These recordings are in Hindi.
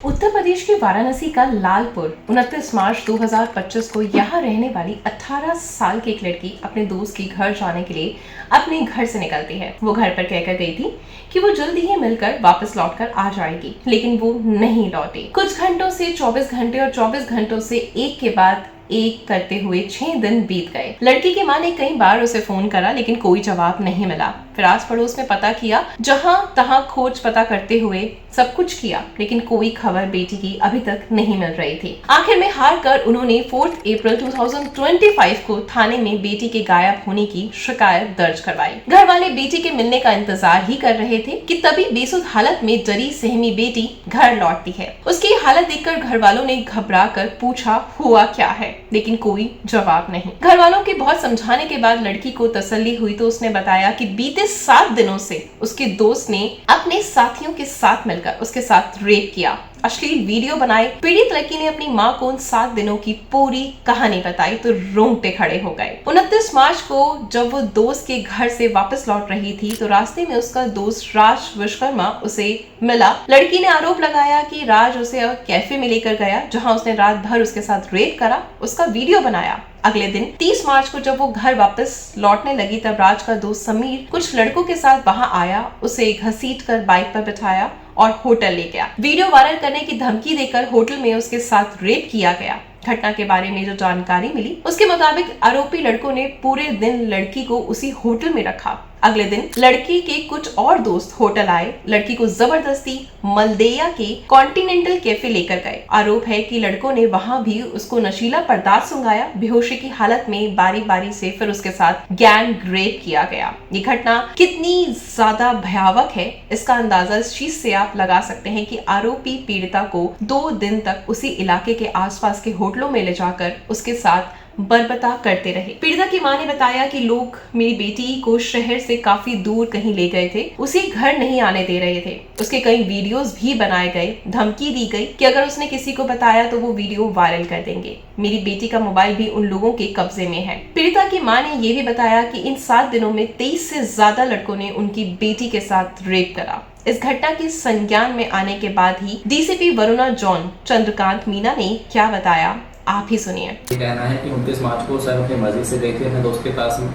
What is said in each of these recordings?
उत्तर प्रदेश के वाराणसी का लालपुर 29 मार्च 2025 को यहाँ रहने वाली 18 साल की एक लड़की अपने दोस्त के घर जाने के लिए अपने घर से निकलती है। वो घर पर कहकर गई थी कि वो जल्दी ही मिलकर वापस लौटकर आ जाएगी, लेकिन वो नहीं लौटी। कुछ घंटों से 24 घंटे और 24 घंटों से एक के बाद एक करते हुए 6 दिन बीत गए। लड़की की मां ने कई बार उसे फोन करा, लेकिन कोई जवाब नहीं मिला। फिर आस पड़ोस में पता किया, जहां तहां खोज पता करते हुए सब कुछ किया, लेकिन कोई खबर बेटी की अभी तक नहीं मिल रही थी। आखिर में हार कर उन्होंने 4 अप्रैल 2025 को थाने में बेटी के गायब होने की शिकायत दर्ज करवाई। घर वाले बेटी के मिलने का इंतजार ही कर रहे थे कि तभी बेसुध हालत में डरी सहमी बेटी घर लौटती है। उसकी हालत देखकर घर वालों ने घबरा कर पूछा हुआ क्या है, लेकिन कोई जवाब नहीं। घर वालों के बहुत समझाने के बाद लड़की को तसल्ली हुई तो उसने बताया कि बीते 7 दिनों से उसके दोस्त ने अपने साथियों के साथ मिलकर उसके साथ रेप किया, अश्लील वीडियो बनाए। पीड़ित लड़की ने अपनी मां को उन 7 दिनों की पूरी कहानी बताई तो रोंगटे खड़े हो गए। 29 मार्च को जब वो दोस्त के घर से वापस लौट रही थी तो रास्ते में उसका दोस्त राज विश्वकर्मा उसे मिला। लड़की ने आरोप लगाया कि राज उसे कैफे में लेकर गया, जहां उसने रात भर उसके साथ रेप करा, उसका वीडियो बनाया। अगले दिन 30 मार्च को जब वो घर वापस लौटने लगी तब राज का दोस्त समीर कुछ लड़कों के साथ वहां आया, उसे घसीट कर बाइक पर बिठाया और होटल ले गया। वीडियो वायरल करने की धमकी देकर होटल में उसके साथ रेप किया गया। घटना के बारे में जो जानकारी मिली उसके मुताबिक आरोपी लड़कों ने पूरे दिन लड़की को उसी होटल में रखा। अगले दिन लड़की के कुछ और दोस्त होटल आए, लड़की को जबरदस्ती मलदेया के कॉन्टिनेंटल कैफे लेकर गए। आरोप है कि लड़कों ने वहां भी उसको नशीला पदार्थ सुंघाया। बेहोशी की हालत में बारी बारी से फिर उसके साथ गैंग रेप किया गया। ये घटना कितनी ज्यादा भयावह है, इसका अंदाजा इस चीज से आप लगा सकते हैं कि आरोपी पीड़िता को 2 दिन तक उसी इलाके के आसपास के होटलों में ले जाकर उसके साथ बर्बता करते रहे। पीड़िता की मां ने बताया कि लोग मेरी बेटी को शहर से काफी दूर कहीं ले गए थे, उसे घर नहीं आने दे रहे थे। उसके कई वीडियोस भी बनाए गए, धमकी दी गई कि अगर उसने किसी को बताया तो वो वीडियो वायरल कर देंगे। मेरी बेटी का मोबाइल भी उन लोगों के कब्जे में है। पीड़िता की मां ने यह भी बताया कि इन 7 दिनों में 23 से ज्यादा लड़कों ने उनकी बेटी के साथ रेप करा। इस घटना के संज्ञान में आने के बाद ही डीसीपी वरुणा जॉन चंद्रकांत मीना ने क्या बताया, आप ही सुनिए। कहना है कि 29 मार्च को सर अपनी मर्जी से गए थे अपने दोस्त के पास में।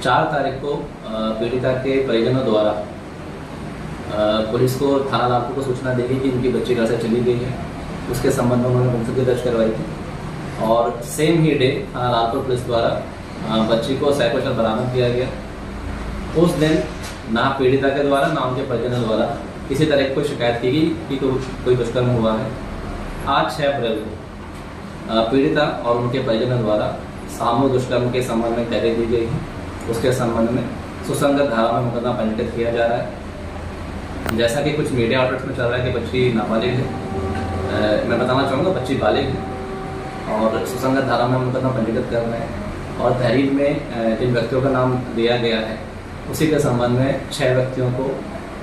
4 तारीख को पीड़िता के परिजनों द्वारा पुलिस को थाना लालपुर को सूचना दी गई कि उनकी बच्ची घर से चली गई है। उसके संबंध में उन्होंने गुमशुदगी दर्ज करवाई थी और सेम ही डे थाना लालपुर पुलिस द्वारा बच्ची को सकुशल बरामद किया गया। उस दिन ना पीड़िता के द्वारा ना उनके परिजनों द्वारा किसी तरह की कोई शिकायत की गई कि कोई दुष्कर्म हुआ है। आज 6 अप्रैल को पीड़िता और उनके परिजनों द्वारा सामूहिक दुष्कर्म के संबंध में तहरीर दी गई है। उसके संबंध में सुसंगत धारा में मुकदमा पंजीकृत किया जा रहा है। जैसा कि कुछ मीडिया आउटलेट्स में चल रहा है कि बच्ची नाबालिग है, मैं बताना चाहूँगा बच्ची बालिग है और सुसंगत धारा में मुकदमा पंजीकृत कर रहे हैं और तहरीर में जिन व्यक्तियों का नाम दिया गया है उसी के संबंध में 6 व्यक्तियों को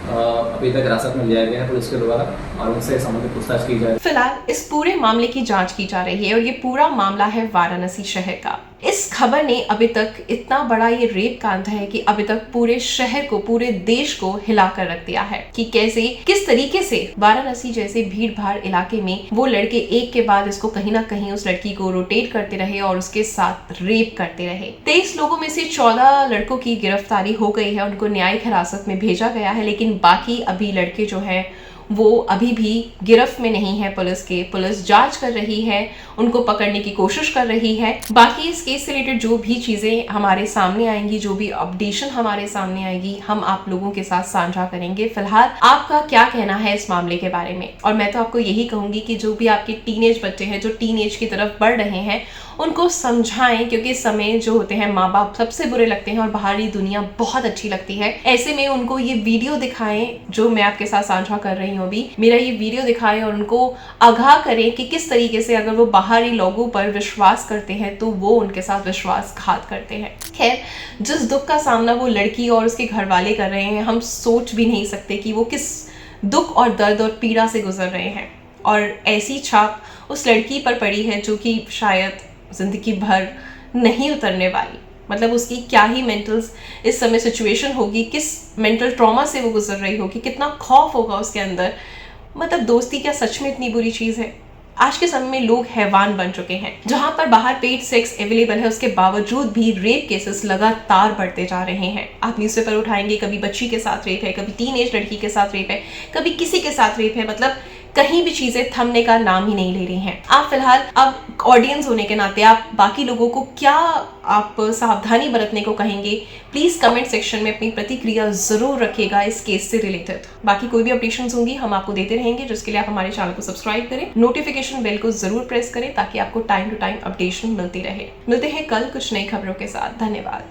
अभी तक हिरासत में लिया गया है पुलिस के द्वारा और उनसे संबंधित पूछताछ की जा रही है। फिलहाल इस पूरे मामले की जांच की जा रही है और ये पूरा मामला है वाराणसी शहर का। इस खबर ने अभी तक इतना बड़ा ये रेप कांड है कि अभी तक पूरे शहर को, पूरे देश को हिलाकर रख दिया है कि कैसे, किस तरीके से वाराणसी जैसे भीड़ भाड़ इलाके में वो लड़के एक के बाद इसको कहीं ना कहीं उस लड़की को रोटेट करते रहे और उसके साथ रेप करते रहे। 23 लोगों में से 14 लड़कों की गिरफ्तारी हो गई है, उनको न्यायिक हिरासत में भेजा गया है, लेकिन बाकी अभी लड़के जो है वो अभी भी गिरफ्त में नहीं है। पुलिस जांच कर रही है, उनको पकड़ने की कोशिश कर रही है। बाकी इस केस से रिलेटेड जो भी चीजें हमारे सामने आएंगी, जो भी अपडेशन हमारे सामने आएगी, हम आप लोगों के साथ साझा करेंगे। फिलहाल आपका क्या कहना है इस मामले के बारे में? और मैं तो आपको यही कहूंगी कि जो भी आपके टीनेज बच्चे हैं, जो टीनेज की तरफ बढ़ रहे हैं, उनको समझाएं, क्योंकि इस समय जो होते हैं माँ बाप सबसे बुरे लगते हैं और बाहरी दुनिया बहुत अच्छी लगती है। ऐसे में उनको ये वीडियो दिखाएं जो मैं आपके साथ साझा कर रही हूँ अभी, मेरा ये वीडियो दिखाएं और उनको आगाह करें कि किस तरीके से अगर वो बाहरी लोगों पर विश्वास करते हैं तो वो उनके साथ विश्वासघात करते हैं। खैर, जिस दुख का सामना वो लड़की और उसके घर वाले कर रहे हैं, हम सोच भी नहीं सकते कि वो किस दुख और दर्द और पीड़ा से गुजर रहे हैं। और ऐसी छाप उस लड़की पर पड़ी है जो कि शायद जिंदगी भर नहीं उतरने वाली। मतलब उसकी क्या ही मेंटल इस समय सिचुएशन होगी, किस मेंटल ट्रॉमा से वो गुजर रही होगी, कितना खौफ होगा उसके अंदर, मतलब दोस्ती क्या सच में इतनी बुरी चीज है? आज के समय में लोग हैवान बन चुके हैं। जहां पर बाहर पेड सेक्स अवेलेबल है, उसके बावजूद भी रेप केसेस लगातार बढ़ते जा रहे हैं। आप न्यूज़पेपर उठाएंगे, कभी बच्ची के साथ रेप है, कभी टीनेज लड़की के साथ रेप है, कभी किसी के साथ रेप है। मतलब कहीं भी चीजें थमने का नाम ही नहीं ले रही हैं। आप फिलहाल अब ऑडियंस होने के नाते आप बाकी लोगों को क्या आप सावधानी बरतने को कहेंगे? प्लीज कमेंट सेक्शन में अपनी प्रतिक्रिया जरूर रखिएगा इस केस से रिलेटेड। बाकी कोई भी अपडेशंस होंगी हम आपको देते रहेंगे, जिसके लिए आप हमारे चैनल को सब्सक्राइब करें, नोटिफिकेशन बेल को जरूर प्रेस करें ताकि आपको टाइम टू टाइम अपडेशन मिलती रहे। मिलते हैं कल कुछ नई खबरों के साथ। धन्यवाद।